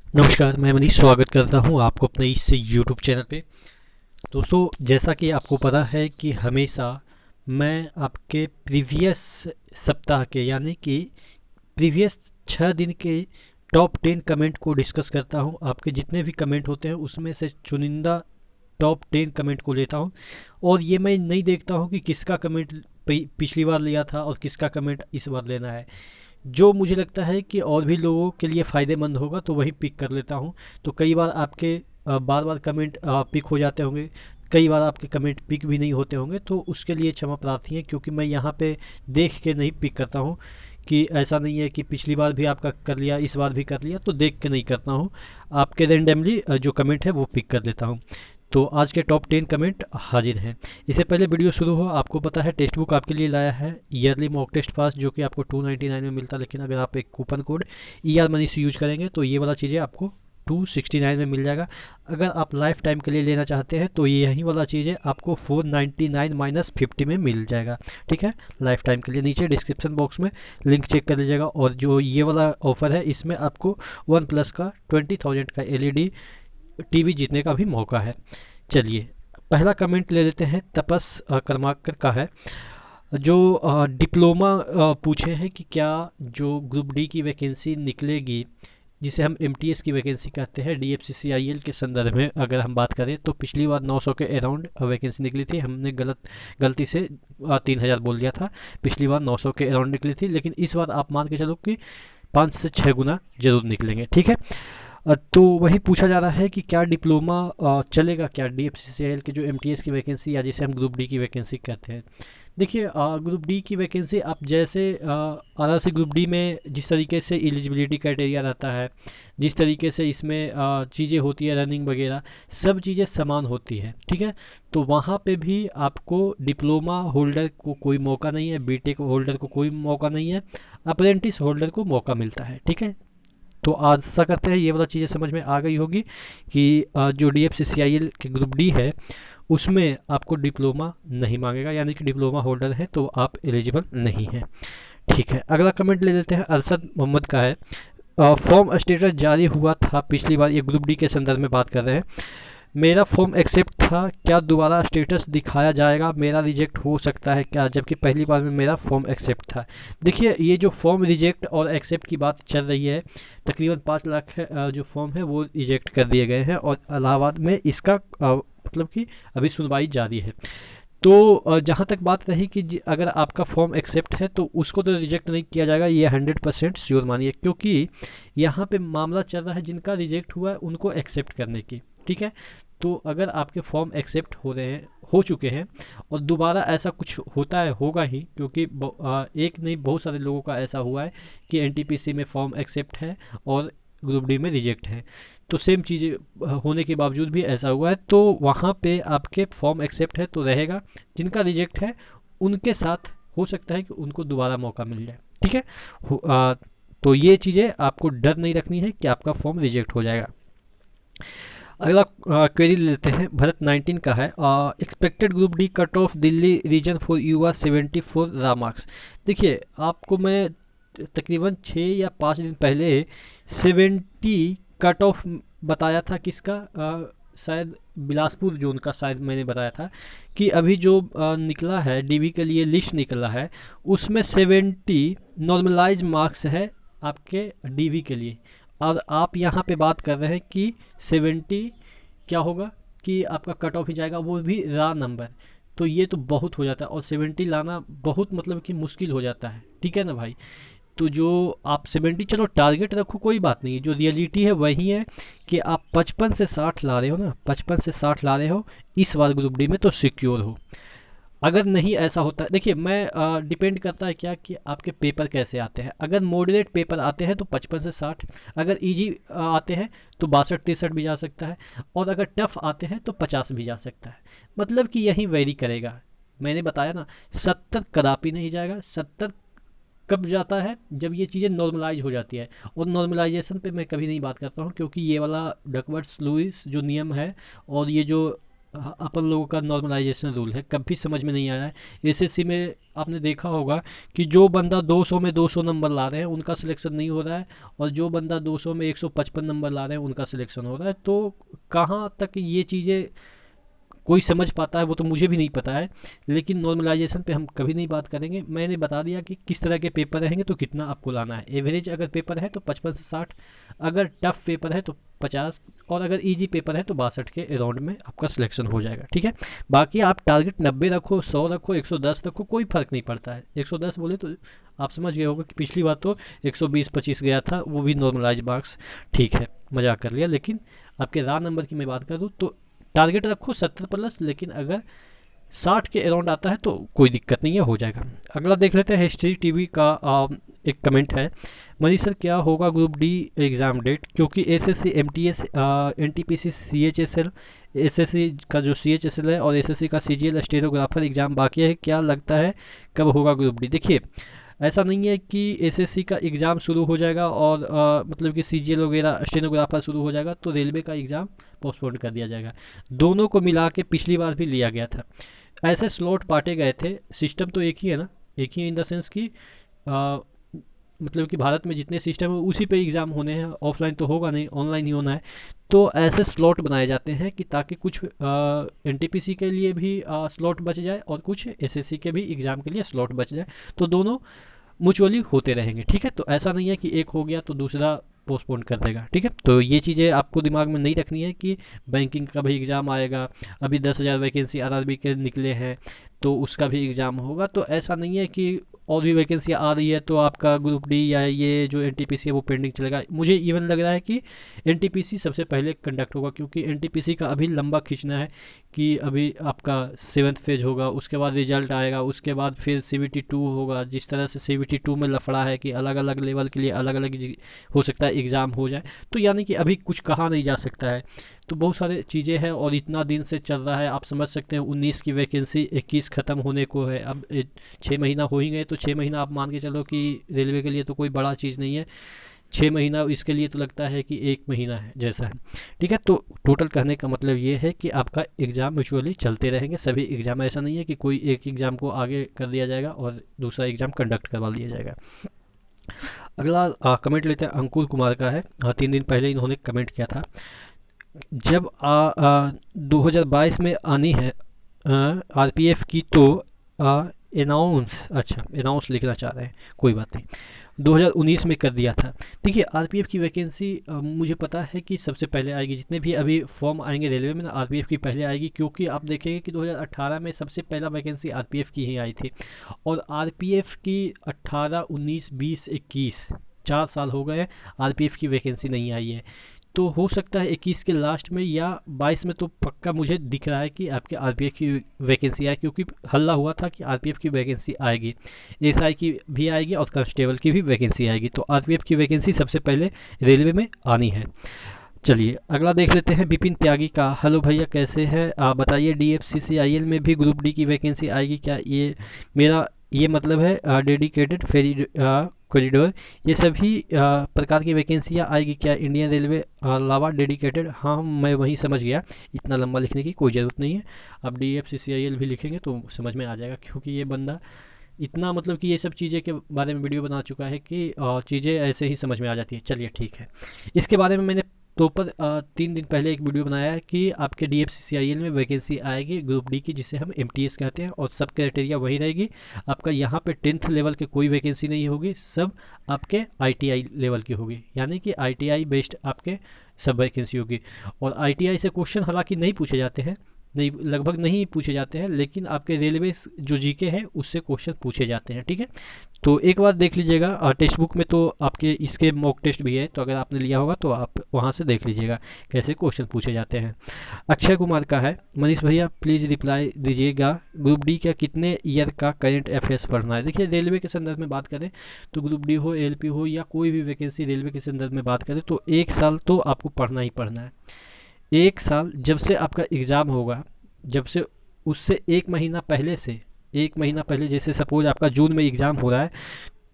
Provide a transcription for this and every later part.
नमस्कार, मैं मनीष स्वागत करता हूँ आपको अपने इस यूट्यूब चैनल पे। दोस्तों, जैसा कि आपको पता है कि हमेशा मैं आपके प्रीवियस सप्ताह के यानी कि प्रीवियस 6 दिन के टॉप 10 कमेंट को डिस्कस करता हूँ। आपके जितने भी कमेंट होते हैं उसमें से चुनिंदा टॉप 10 कमेंट को लेता हूँ और ये मैं नहीं देखता हूँ कि किसका कमेंट पिछली बार लिया था और किसका कमेंट इस बार लेना है। जो मुझे लगता है कि और भी लोगों के लिए फ़ायदेमंद होगा तो वही पिक कर लेता हूँ। तो कई बार आपके बार बार कमेंट पिक हो जाते होंगे, कई बार आपके कमेंट पिक भी नहीं होते होंगे, तो उसके लिए क्षमा प्रार्थी है, क्योंकि मैं यहाँ पे देख के नहीं पिक करता हूँ। कि ऐसा नहीं है कि पिछली बार भी आपका कर लिया, इस बार भी कर लिया, तो देख के नहीं करता हूँ। आपके रैंडमली जो कमेंट है वो पिक कर लेता हूँ। तो आज के टॉप 10 कमेंट हाजिर हैं। इससे पहले वीडियो शुरू हो, आपको पता है टेक्स्ट बुक आपके लिए लाया है ईयरली मॉक टेस्ट पास, जो कि आपको 299 में मिलता है, लेकिन अगर आप एक कूपन कोड ER मनी से यूज करेंगे तो ये वाला चीज़ें आपको 269 में मिल जाएगा। अगर आप लाइफ टाइम के लिए लेना चाहते हैं तो ये यही वाला चीज़ है, आपको 499 माइनस 50 में मिल जाएगा। ठीक है, लाइफ टाइम के लिए नीचे डिस्क्रिप्शन बॉक्स में लिंक चेक कर लीजिएगा। और जो ये वाला ऑफर है इसमें आपको वन प्लस का 20,000 का LED टीवी जीतने का भी मौका है। चलिए, पहला कमेंट ले लेते हैं। तपस कर्माकर का है, जो डिप्लोमा पूछे हैं कि क्या जो ग्रुप डी की वैकेंसी निकलेगी, जिसे हम MTS की वैकेंसी कहते हैं, DFCCIL के संदर्भ में अगर हम बात करें तो पिछली बार 900 के अराउंड वैकेंसी निकली थी। हमने गलती से 3000 बोल दिया था। पिछली बार 900 के अराउंड निकली थी, लेकिन इस बार आप मान के चलो कि 5 से 6 गुना जरूर निकलेंगे। ठीक है, तो वही पूछा जा रहा है कि क्या डिप्लोमा चलेगा क्या DFCCIL के जो MTS की वैकेंसी, या जिसे हम ग्रुप डी की वैकेंसी कहते हैं। देखिए, ग्रुप डी की वैकेंसी आप जैसे RRC ग्रुप डी में जिस तरीके से एलिजिबिलिटी क्राइटेरिया रहता है, जिस तरीके से इसमें चीज़ें होती है, रनिंग वगैरह सब चीज़ें समान होती है। ठीक है, तो वहाँ पे भी आपको डिप्लोमा होल्डर को कोई मौका नहीं है, BTech होल्डर को कोई मौका नहीं है, अप्रेंटिस होल्डर को मौका मिलता है। ठीक है, तो आशा करते हैं ये वाला चीज़ें समझ में आ गई होगी कि जो DFCCIL के ग्रुप डी है उसमें आपको डिप्लोमा नहीं मांगेगा, यानी कि डिप्लोमा होल्डर है तो आप एलिजिबल नहीं है। ठीक है, अगला कमेंट ले लेते हैं। अरशद मोहम्मद का है, फॉर्म स्टेटस जारी हुआ था पिछली बार, ये ग्रुप डी के संदर्भ में बात कर रहे हैं। मेरा फॉर्म एक्सेप्ट था, क्या दोबारा स्टेटस दिखाया जाएगा? मेरा रिजेक्ट हो सकता है क्या, जबकि पहली बार में मेरा फॉर्म एक्सेप्ट था? देखिए, ये जो फॉर्म रिजेक्ट और एक्सेप्ट की बात चल रही है, तकरीबन 5 लाख जो फॉर्म है वो रिजेक्ट कर दिए गए हैं और इलाहाबाद में इसका मतलब कि अभी सुनवाई जारी है। तो जहाँ तक बात रही कि अगर आपका फॉर्म एक्सेप्ट है तो उसको तो रिजेक्ट नहीं किया जाएगा, ये 100% श्योर मानिए, क्योंकि यहाँ पे मामला चल रहा है जिनका रिजेक्ट हुआ है उनको एक्सेप्ट करने की। ठीक है, तो अगर आपके फॉर्म एक्सेप्ट हो रहे हैं, हो चुके हैं, और दोबारा ऐसा कुछ होता है, होगा ही, क्योंकि एक नहीं बहुत सारे लोगों का ऐसा हुआ है कि NTPC में फॉर्म एक्सेप्ट है और ग्रुप डी में रिजेक्ट है, तो सेम चीज़ होने के बावजूद भी ऐसा हुआ है, तो वहाँ पे आपके फॉर्म एक्सेप्ट है तो रहेगा, जिनका रिजेक्ट है उनके साथ हो सकता है कि उनको दोबारा मौका मिल जाए। ठीक है, तो ये चीज़ें आपको डर नहीं रखनी है कि आपका फॉर्म रिजेक्ट हो जाएगा। अगला क्वेरी लेते हैं। भरत 19 का है, expected group D cut off Delhi region for युवा 74 रा मार्क्स। देखिए, आपको मैं तकरीबन 6 या 5 दिन पहले 70 कट ऑफ बताया था, किसका शायद बिलासपुर जोन का, शायद मैंने बताया था कि अभी जो निकला है DV के लिए लिस्ट निकला है उसमें 70 नॉर्मलाइज मार्क्स है आपके DV के लिए, और आप यहाँ पे बात कर रहे हैं कि 70 क्या होगा कि आपका कट ऑफ ही जाएगा, वो भी रा नंबर। तो ये तो बहुत हो जाता है, और 70 लाना बहुत मतलब कि मुश्किल हो जाता है। ठीक है ना भाई, तो जो आप 70 चलो टारगेट रखो, कोई बात नहीं है, जो रियलिटी है वही है कि आप 55 से 60 ला रहे हो ना, 55 से 60 ला रहे हो इस बार ग्रुप डी में, तो सिक्योर हो। अगर नहीं ऐसा होता है, देखिए मैं डिपेंड करता है क्या कि आपके पेपर कैसे आते हैं। अगर मॉडरेट पेपर आते हैं तो 55 से 60, अगर इजी आते हैं तो 62-63 भी जा सकता है, और अगर टफ आते हैं तो 50 भी जा सकता है। मतलब कि यही वेरी करेगा। मैंने बताया ना, 70 कदापि नहीं जाएगा। 70 कब जाता है, जब ये चीज़ें नॉर्मलाइज हो जाती है, और नॉर्मलाइजेशन पे मैं कभी नहीं बात करता हूँ, क्योंकि ये वाला डकवर्थ लुईस जो नियम है और ये जो अपन लोगों का नॉर्मलाइजेशन रूल है, कभी समझ में नहीं आया है। एसएससी में आपने देखा होगा कि जो बंदा 200 में 200 नंबर ला रहे हैं उनका सिलेक्शन नहीं हो रहा है, और जो बंदा 200 में 155 नंबर ला रहे हैं उनका सिलेक्शन हो रहा है। तो कहाँ तक ये चीज़ें कोई समझ पाता है वो तो मुझे भी नहीं पता है, लेकिन नॉर्मलाइजेशन पे हम कभी नहीं बात करेंगे। मैंने बता दिया कि किस तरह के पेपर रहेंगे तो कितना आपको लाना है। एवरेज अगर पेपर है तो 55 से 60, अगर टफ पेपर है तो 50, और अगर इजी पेपर है तो 62 के अराउंड में आपका सिलेक्शन हो जाएगा। ठीक है, बाकी आप टारगेट 90 रखो, 100 रखो, 110 रखो, कोई फ़र्क नहीं पड़ता है। 110 बोले तो आप समझ गए होगा कि पिछली बार तो 120-25 गया था, वो भी नॉर्मलाइज मार्क्स। ठीक है, मजाक कर लिया, लेकिन आपके रॉ नंबर की मैं बात करूँ तो टारगेट रखो 70 प्लस, लेकिन अगर 60 के अराउंड आता है तो कोई दिक्कत नहीं है, हो जाएगा। अगला देख लेते हैं, हिस्ट्री टीवी का एक कमेंट है, मनीष सर क्या होगा ग्रुप डी एग्ज़ाम डेट, क्योंकि SSC MTS NTPC CHSL, SSC का जो सीएचएसएल है और एसएससी का सीजीएल स्टेनोग्राफर एग्ज़ाम बाकी है, क्या लगता है कब होगा ग्रुप डी? देखिए, ऐसा नहीं है कि एसएससी का एग्ज़ाम शुरू हो जाएगा और मतलब कि सीजीएल वगैरह स्टेनोग्राफर शुरू हो जाएगा तो रेलवे का एग्ज़ाम पोस्टपोन कर दिया जाएगा। दोनों को मिला के पिछली बार भी लिया गया था, ऐसे स्लॉट बांटे गए थे। सिस्टम तो एक ही है ना, एक ही इन द सेंस कि अ, मतलब कि भारत में जितने सिस्टम है उसी पे एग्ज़ाम होने हैं, ऑफलाइन तो होगा नहीं, ऑनलाइन ही होना है। तो ऐसे स्लॉट बनाए जाते हैं कि ताकि कुछ एनटीपीसी के लिए भी स्लॉट बच जाए और कुछ एसएससी के भी एग्ज़ाम के लिए स्लॉट बच जाए, तो दोनों म्यूचुअली होते रहेंगे। ठीक है, तो ऐसा नहीं है कि एक हो गया तो दूसरा पोस्टपोन कर देगा। ठीक है, तो ये चीज़ें आपको दिमाग में नहीं रखनी है कि बैंकिंग का भी एग्ज़ाम आएगा, अभी 10,000 वैकेंसी आरआरबी के निकले हैं तो उसका भी एग्ज़ाम होगा। तो ऐसा नहीं है कि और भी वैकेंसी आ रही है तो आपका ग्रुप डी या ये जो एनटीपीसी है वो पेंडिंग चलेगा। मुझे इवन लग रहा है कि एनटीपीसी सबसे पहले कंडक्ट होगा, क्योंकि एनटीपीसी का अभी लंबा खींचना है कि अभी आपका 7th फेज होगा, उसके बाद रिजल्ट आएगा, उसके बाद फिर सीवीटी 2 होगा। जिस तरह से सीवीटी 2 में लफड़ा है कि अलग अलग लेवल के लिए अलग अलग हो सकता है एग्ज़ाम हो जाए, तो यानी कि अभी कुछ कहा नहीं जा सकता है। तो बहुत सारी चीज़ें हैं और इतना दिन से चल रहा है, आप समझ सकते हैं। 19 की वैकेंसी 21 ख़त्म होने को है, अब 6 महीना हो ही गए, तो 6 महीना आप मान के चलो कि रेलवे के लिए तो कोई बड़ा चीज़ नहीं है। 6 महीना इसके लिए तो लगता है कि 1 महीना है जैसा है। ठीक है, तो टोटल कहने का मतलब ये है कि आपका एग्ज़ाम म्यूचुअली चलते रहेंगे, सभी एग्ज़ाम। ऐसा नहीं है कि कोई एक एग्ज़ाम को आगे कर दिया जाएगा और दूसरा एग्ज़ाम कंडक्ट करवा लिया जाएगा। अगला कमेंट लेते हैं, अंकुर कुमार का है। 3 दिन पहले इन्होंने कमेंट किया था, जब 2022 में आनी है आरपीएफ की तो अनाउंस, अच्छा अनाउंस लिखना चाह रहे हैं, कोई बात नहीं, 2019 में कर दिया था। देखिए, आरपीएफ की वैकेंसी मुझे पता है कि सबसे पहले आएगी, जितने भी अभी फॉर्म आएंगे रेलवे में ना, आरपीएफ की पहले आएगी, क्योंकि आप देखेंगे कि 2018 में सबसे पहला वैकेंसी आरपीएफ की ही आई थी। और आरपीएफ की 18, 19, 20, 21 4 साल हो गए, आरपीएफ की वैकेंसी नहीं आई है। तो हो सकता है 21 के लास्ट में या 22 में, तो पक्का मुझे दिख रहा है कि आपके आरपीएफ की वैकेंसी आए, क्योंकि हल्ला हुआ था कि आरपीएफ की वैकेंसी आएगी, एसआई की भी आएगी और कांस्टेबल की भी वैकेंसी आएगी। तो आरपीएफ की वैकेंसी सबसे पहले रेलवे में आनी है। चलिए अगला देख लेते हैं, विपिन त्यागी का, हेलो भैया कैसे हैं आप, बताइए डीएफसीसीआईएल में भी ग्रुप डी की वैकेंसी आएगी क्या? ये मेरा ये मतलब है डेडिकेटेड फेरी कॉरिडोर, ये सभी प्रकार की वैकेंसियाँ आएगी क्या इंडियन रेलवे अलावा डेडिकेटेड? हाँ, मैं वही समझ गया, इतना लंबा लिखने की कोई ज़रूरत नहीं है। अब डीएफसीसीआईएल भी लिखेंगे तो समझ में आ जाएगा, क्योंकि ये बंदा इतना मतलब कि ये सब चीज़ें के बारे में वीडियो बना चुका है कि चीज़ें ऐसे ही समझ में आ जाती है। चलिए ठीक है, इसके बारे में मैंने प्रॉपर 3 दिन पहले एक वीडियो बनाया है कि आपके डीएफसीसीआईएल में वैकेंसी आएगी ग्रुप डी की, जिसे हम एमटीएस कहते हैं, और सब क्राइटेरिया वही रहेगी। आपका यहाँ पे 10th लेवल के कोई वैकेंसी नहीं होगी, सब आपके आईटीआई लेवल की होगी, यानी कि आईटीआई बेस्ड आपके सब वैकेंसी होगी। और आईटीआई से क्वेश्चन हालांकि नहीं पूछे जाते हैं, नहीं, लगभग नहीं पूछे जाते हैं, लेकिन आपके रेलवे जो जीके है उससे क्वेश्चन पूछे जाते हैं। ठीक है, तो एक बार देख लीजिएगा, टेक्स्ट बुक में तो आपके इसके मॉक टेस्ट भी है, तो अगर आपने लिया होगा तो आप वहाँ से देख लीजिएगा कैसे क्वेश्चन पूछे जाते हैं। अक्षय कुमार का है, मनीष भैया प्लीज़ रिप्लाई दीजिएगा, ग्रुप डी का कितने ईयर का करेंट अफेयर्स पढ़ना है? देखिए, रेलवे के संदर्भ में बात करें तो ग्रुप डी हो, एलपी हो, या कोई भी वैकेंसी रेलवे के संदर्भ में बात करें तो 1 साल तो आपको पढ़ना ही पढ़ना है। 1 साल जब से आपका एग्ज़ाम होगा, जब से उससे 1 महीना पहले से, 1 महीना पहले, जैसे सपोज आपका जून में एग्ज़ाम हो रहा है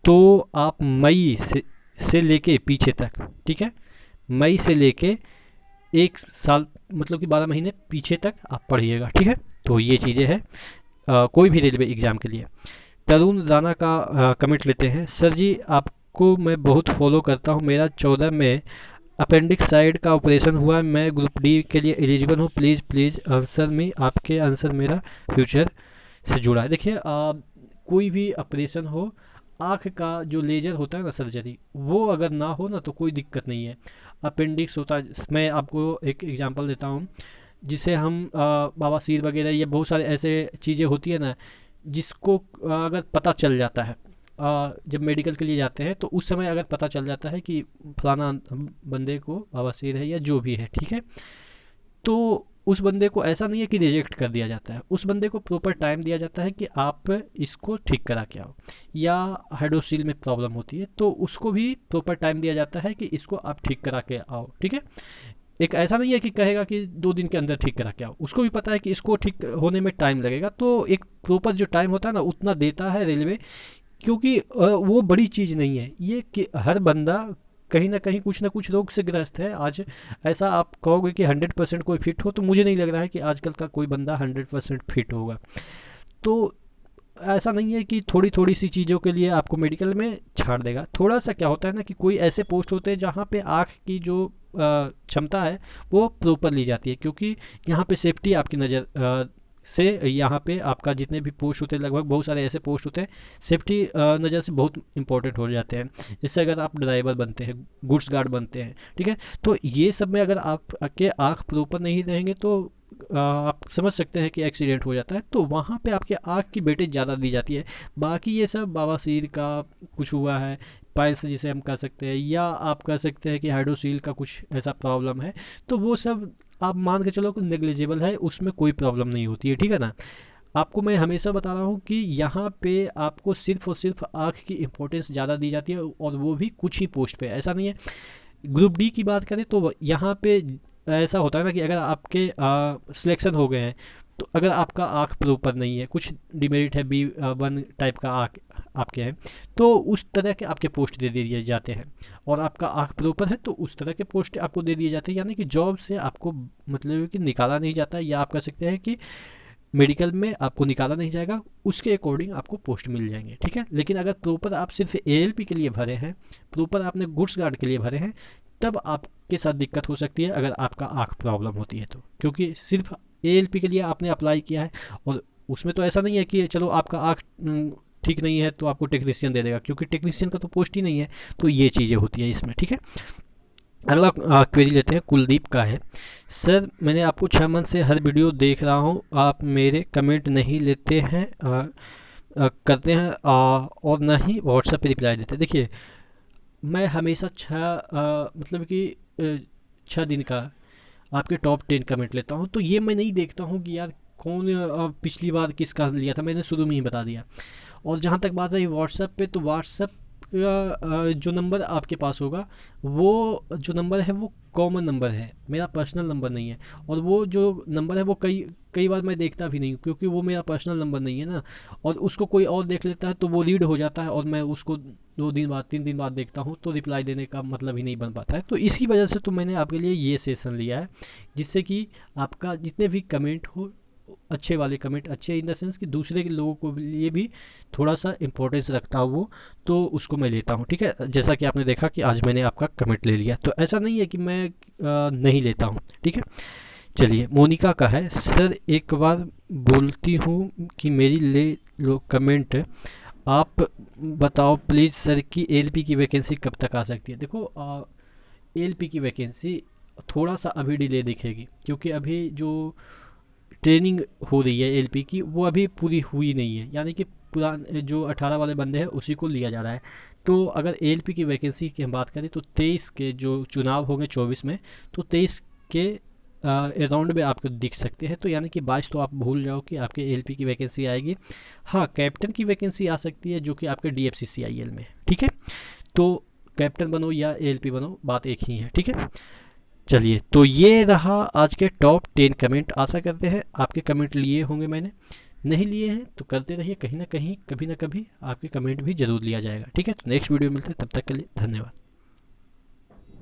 तो आप मई से लेके पीछे तक, ठीक है, मई से लेके 1 साल मतलब कि 12 महीने पीछे तक आप पढ़िएगा, ठीक है। तो ये चीज़ें हैं कोई भी रेलवे एग्ज़ाम के लिए। तरुण राणा का कमेंट लेते हैं। सर जी आपको मैं बहुत फॉलो करता हूँ, मेरा 14 में अपेंडिक्स साइड का ऑपरेशन हुआ, मैं ग्रुप डी के लिए एलिजिबल हूँ, प्लीज़ प्लीज़ आंसर मी, आपके आंसर मेरा फ्यूचर से जुड़ा है। देखिए कोई भी ऑपरेशन हो, आँख का जो लेजर होता है ना सर्जरी, वो अगर ना हो ना तो कोई दिक्कत नहीं है। अपेंडिक्स होता है, मैं आपको एक एग्जांपल देता हूँ, जिसे हम बवासीर वगैरह या बहुत सारे ऐसे चीज़ें होती है ना, जिसको अगर पता चल जाता है जब मेडिकल के लिए जाते हैं तो उस समय अगर पता चल जाता है कि फलाना बंदे को बवासीर है या जो भी है, ठीक है, तो उस बंदे को ऐसा नहीं है कि रिजेक्ट कर दिया जाता है, उस बंदे को प्रॉपर टाइम दिया जाता है कि आप इसको ठीक करा के आओ। या हाइड्रोसील में प्रॉब्लम होती है तो उसको भी प्रॉपर टाइम दिया जाता है कि इसको आप ठीक करा के आओ, ठीक है। एक ऐसा नहीं है कि कहेगा कि 2 दिन के अंदर ठीक करा के आओ, उसको भी पता है कि इसको ठीक होने में टाइम लगेगा, तो एक प्रॉपर जो टाइम होता है ना उतना देता है रेलवे, क्योंकि वो बड़ी चीज़ नहीं है ये कि हर बंदा कहीं ना कहीं कुछ ना कुछ रोग से ग्रस्त है। आज ऐसा आप कहोगे कि 100% कोई फिट हो, तो मुझे नहीं लग रहा है कि आजकल का कोई बंदा 100% फिट होगा। तो ऐसा नहीं है कि थोड़ी थोड़ी सी चीज़ों के लिए आपको मेडिकल में छाड़ देगा। थोड़ा सा क्या होता है ना कि कोई ऐसे पोस्ट होते हैं जहाँ पे आँख की जो क्षमता है वो प्रॉपर ली जाती है, क्योंकि यहाँ पे सेफ्टी आपकी नज़र से यहाँ पे आपका जितने भी पोस्ट होते हैं, लगभग बहुत सारे ऐसे पोस्ट होते हैं सेफ्टी नज़र से बहुत इंपॉर्टेंट हो जाते हैं। जैसे अगर आप ड्राइवर बनते हैं, गुड्स गार्ड बनते हैं, ठीक है, तो ये सब में अगर आप के आँख प्रॉपर नहीं रहेंगे तो आप समझ सकते हैं कि एक्सीडेंट हो जाता है, तो वहाँ पे आपके आँख की वेटेज ज़्यादा दी जाती है। बाकी ये सब बवासीर का कुछ हुआ है, पाइल्स जिसे हम कह सकते हैं, या आप कह सकते हैं कि हाइड्रोसील का कुछ ऐसा प्रॉब्लम है, तो वो सब आप मान के चलो कि नेग्लिजिबल है, उसमें कोई प्रॉब्लम नहीं होती है, ठीक है ना। आपको मैं हमेशा बता रहा हूँ कि यहाँ पे आपको सिर्फ और सिर्फ आँख की इम्पोर्टेंस ज़्यादा दी जाती है, और वो भी कुछ ही पोस्ट पे। ऐसा नहीं है। ग्रुप डी की बात करें तो यहाँ पे ऐसा होता है ना कि अगर आपके सिलेक्शन हो गए हैं, तो अगर आपका आँख प्रॉपर नहीं है, कुछ डिमेरिट है, B1 टाइप का आँख आपके हैं, तो उस तरह के आपके पोस्ट दे दिए जाते हैं। और आपका आँख प्रॉपर है तो उस तरह के पोस्ट आपको दे दिए जाते हैं, यानी कि जॉब से आपको मतलब कि निकाला नहीं जाता है, या आप कह सकते हैं कि मेडिकल में आपको निकाला नहीं जाएगा, उसके अकॉर्डिंग आपको पोस्ट मिल जाएंगे, ठीक है। लेकिन अगर प्रॉपर आप सिर्फ ALP के लिए भरे हैं, प्रॉपर आपने गुड्स गार्ड के लिए भरे हैं, तब आपके साथ दिक्कत हो सकती है अगर आपका आँख प्रॉब्लम होती है तो, क्योंकि सिर्फ ALP के लिए आपने अप्लाई किया है, और उसमें तो ऐसा नहीं है कि चलो आपका आँख ठीक नहीं है तो आपको टेक्नीशियन दे देगा, क्योंकि टेक्नीशियन का तो पोस्ट ही नहीं है। तो ये चीज़ें होती है इसमें, ठीक है। अगला क्वेरी लेते हैं, कुलदीप का है। सर मैंने आपको 6 मंथ से हर वीडियो देख रहा हूँ, आप मेरे कमेंट नहीं लेते हैं करते हैं और ना ही व्हाट्सएप पे रिप्लाई देते हैं। देखिए मैं हमेशा मतलब कि 6 दिन का आपके टॉप 10 कमेंट लेता हूँ, तो ये मैं नहीं देखता हूँ कि यार कौन पिछली बार किसका लिया था, मैंने शुरू में ही बता दिया। और जहाँ तक बात रही व्हाट्सएप पे, तो व्हाट्सएप का जो नंबर आपके पास होगा, वो जो नंबर है वो कॉमन नंबर है, मेरा पर्सनल नंबर नहीं है। और वो जो नंबर है वो कई कई बार मैं देखता भी नहीं हूँ, क्योंकि वो मेरा पर्सनल नंबर नहीं है ना, और उसको कोई और देख लेता है तो वो रीड हो जाता है, और मैं उसको 2 दिन बाद 3 दिन बाद देखता हूँ, तो रिप्लाई देने का मतलब ही नहीं बन पाता है। तो इसी वजह से तो मैंने आपके लिए ये सेशन लिया है, जिससे कि आपका जितने भी कमेंट हो, अच्छे वाले कमेंट, अच्छे इन द सेंस कि दूसरे के लोगों को लिए भी थोड़ा सा इम्पोर्टेंस रखता हो वो, तो उसको मैं लेता हूँ, ठीक है। जैसा कि आपने देखा कि आज मैंने आपका कमेंट ले लिया, तो ऐसा नहीं है कि मैं नहीं लेता हूँ, ठीक है। चलिए मोनिका का है। सर एक बार बोलती हूँ कि मेरी ले लो कमेंट, आप बताओ प्लीज़ सर कि ALP की वैकेंसी कब तक आ सकती है। देखो ALP की वैकेंसी थोड़ा सा अभी डिले दिखेगी, क्योंकि अभी जो ट्रेनिंग हो रही है ALP की वो अभी पूरी हुई नहीं है, यानी कि पुराने जो 18 वाले बंदे हैं उसी को लिया जा रहा है। तो अगर ALP की वैकेंसी की हम बात करें तो 23 के जो चुनाव होंगे 24 में, तो 23 के अराउंड में आपको दिख सकते हैं। तो यानी कि 22 तो आप भूल जाओ कि आपके ALP की वैकेंसी आएगी। हाँ कैप्टन की वैकेंसी आ सकती है, जो कि आपके DFCCIL में, ठीक है। तो कैप्टन बनो या ALP बनो, बात एक ही है, ठीक है। चलिए तो ये रहा आज के टॉप 10 कमेंट। आशा करते हैं आपके कमेंट लिए होंगे मैंने, नहीं लिए हैं तो करते रहिए, कहीं ना कहीं कभी ना कभी आपके कमेंट भी जरूर लिया जाएगा, ठीक है। तो नेक्स्ट वीडियो मिलते हैं, तब तक के लिए धन्यवाद।